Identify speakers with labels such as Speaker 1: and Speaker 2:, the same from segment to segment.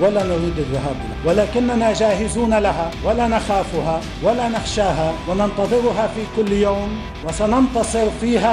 Speaker 1: ولا نريد الذهاب لها ولكننا جاهزون لها ولا نخافها ولا نخشاها وننتظرها في كل يوم وسننتصر فيها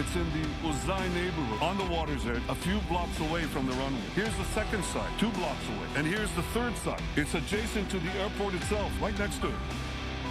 Speaker 2: It's in the Uzai neighborhood on the water's edge, a few blocks away from the runway. Here's the second site, 2 blocks away. And here's the third site. It's adjacent to the airport itself, right next to it.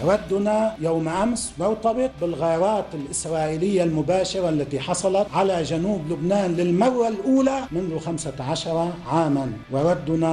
Speaker 1: ردنا يوم أمس مرتبط بالغارات الإسرائيلية المباشرة التي حصلت على جنوب لبنان للمرة الأولى منذ 15 عاما، وردنا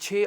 Speaker 3: 6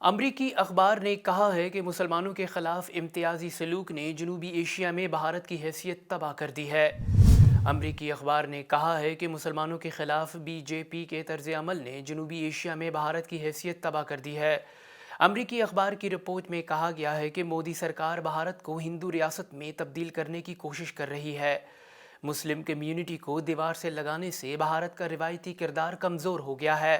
Speaker 3: امریکی اخبار نے کہا ہے کہ مسلمانوں کے خلاف امتیازی سلوک نے جنوبی ایشیا میں بھارت کی حیثیت تباہ کر دی ہے۔ امریکی اخبار نے کہا ہے کہ مسلمانوں کے خلاف بی جے پی کے طرز عمل نے جنوبی ایشیا میں بھارت کی حیثیت تباہ کر دی ہے۔ امریکی اخبار کی رپورٹ میں کہا گیا ہے کہ مودی سرکار بھارت کو ہندو ریاست میں تبدیل کرنے کی کوشش کر رہی ہے۔ مسلم کمیونٹی کو دیوار سے لگانے سے بھارت کا روایتی کردار کمزور ہو گیا ہے۔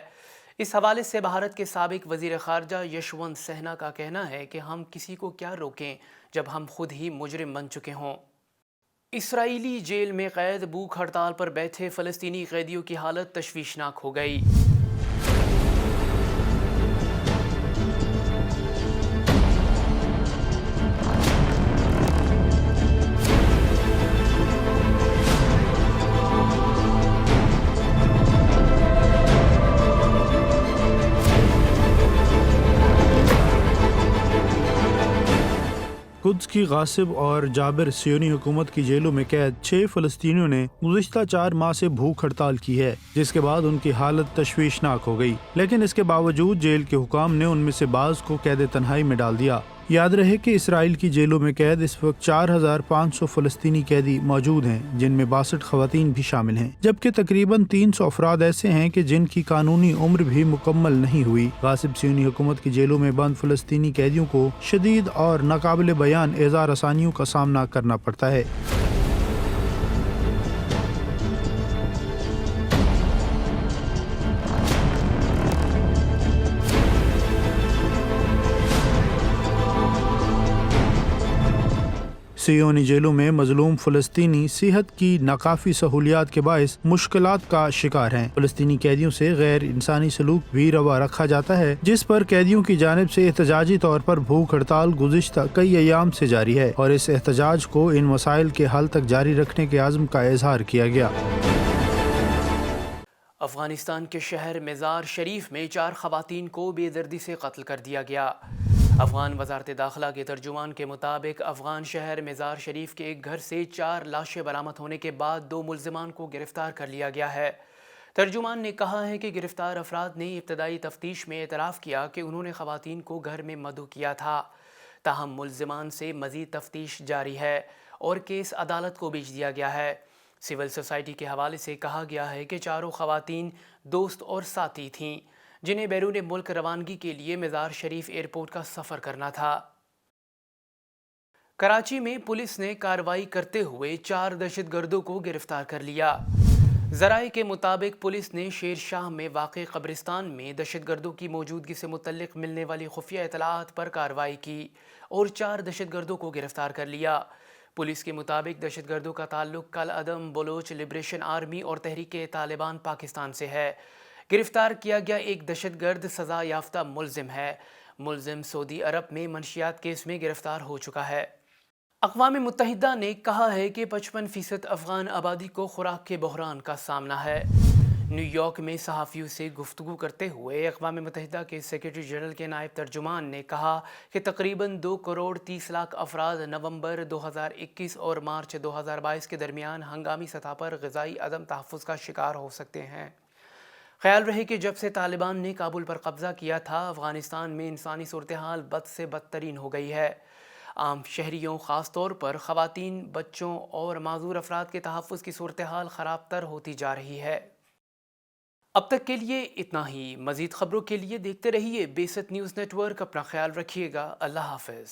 Speaker 3: اس حوالے سے بھارت کے سابق وزیر خارجہ یشونت سنہا کا کہنا ہے کہ ہم کسی کو کیا روکیں جب ہم خود ہی مجرم بن چکے ہوں۔ اسرائیلی جیل میں قید بھوک ہڑتال پر بیٹھے فلسطینی قیدیوں کی حالت تشویشناک ہو گئی۔
Speaker 4: قدس کی غاصب اور جابر صہیونی حکومت کی جیلوں میں قید 6 فلسطینیوں نے گزشتہ 4 ماہ سے بھوک ہڑتال کی ہے، جس کے بعد ان کی حالت تشویشناک ہو گئی، لیکن اس کے باوجود جیل کے حکام نے ان میں سے بعض کو قید تنہائی میں ڈال دیا۔ یاد رہے کہ اسرائیل کی جیلوں میں قید اس وقت 4500 فلسطینی قیدی موجود ہیں، جن میں 62 خواتین بھی شامل ہیں، جبکہ تقریباً 300 افراد ایسے ہیں کہ جن کی قانونی عمر بھی مکمل نہیں ہوئی۔ غاصب صہیونی حکومت کی جیلوں میں بند فلسطینی قیدیوں کو شدید اور ناقابل بیان ایذا رسانیوں کا سامنا کرنا پڑتا ہے۔ صہیونی جیلوں میں مظلوم فلسطینی صحت کی ناکافی سہولیات کے باعث مشکلات کا شکار ہیں۔ فلسطینی قیدیوں سے غیر انسانی سلوک بھی روا رکھا جاتا ہے، جس پر قیدیوں کی جانب سے احتجاجی طور پر بھوک ہڑتال گزشتہ کئی ایام سے جاری ہے، اور اس احتجاج کو ان مسائل کے حل تک جاری رکھنے کے عزم کا اظہار کیا گیا۔
Speaker 3: افغانستان کے شہر مزار شریف میں 4 خواتین کو بے دردی سے قتل کر دیا گیا۔ افغان وزارت داخلہ کے ترجمان کے مطابق افغان شہر مزار شریف کے ایک گھر سے 4 لاشیں برآمد ہونے کے بعد 2 ملزمان کو گرفتار کر لیا گیا ہے۔ ترجمان نے کہا ہے کہ گرفتار افراد نے ابتدائی تفتیش میں اعتراف کیا کہ انہوں نے خواتین کو گھر میں مدعو کیا تھا، تاہم ملزمان سے مزید تفتیش جاری ہے اور کیس عدالت کو بھیج دیا گیا ہے۔ سول سوسائٹی کے حوالے سے کہا گیا ہے کہ 4 خواتین دوست اور ساتھی تھیں، جنہیں بیرون ملک روانگی کے لیے مزار شریف ایئرپورٹ کا سفر کرنا تھا۔ کراچی میں پولیس نے کارروائی کرتے ہوئے 4 دہشت گردوں کو گرفتار کر لیا۔ ذرائع کے مطابق پولیس نے شیر شاہ میں واقع قبرستان میں دہشت گردوں کی موجودگی سے متعلق ملنے والی خفیہ اطلاعات پر کارروائی کی اور 4 دہشت گردوں کو گرفتار کر لیا۔ پولیس کے مطابق دہشت گردوں کا تعلق کالعدم بلوچ لبریشن آرمی اور تحریک طالبان پاکستان سے ہے۔ گرفتار کیا گیا ایک دہشت گرد سزا یافتہ ملزم ہے۔ ملزم سعودی عرب میں منشیات کیس میں گرفتار ہو چکا ہے۔ اقوام متحدہ نے کہا ہے کہ 55% افغان آبادی کو خوراک کے بحران کا سامنا ہے۔ نیو یارک میں صحافیوں سے گفتگو کرتے ہوئے اقوام متحدہ کے سیکرٹری جنرل کے نائب ترجمان نے کہا کہ تقریباً 2 کروڑ 30 لاکھ افراد نومبر 2021 اور مارچ 2022 کے درمیان ہنگامی سطح پر غذائی عدم تحفظ کا شکار ہو سکتے ہیں۔ خیال رہے کہ جب سے طالبان نے کابل پر قبضہ کیا تھا، افغانستان میں انسانی صورتحال بد سے بدترین ہو گئی ہے۔ عام شہریوں، خاص طور پر خواتین، بچوں اور معذور افراد کے تحفظ کی صورتحال خراب تر ہوتی جا رہی ہے۔ اب تک کے لیے اتنا ہی۔ مزید خبروں کے لیے دیکھتے رہیے بیست نیوز نیٹ ورک۔ اپنا خیال رکھیے گا۔ اللہ حافظ۔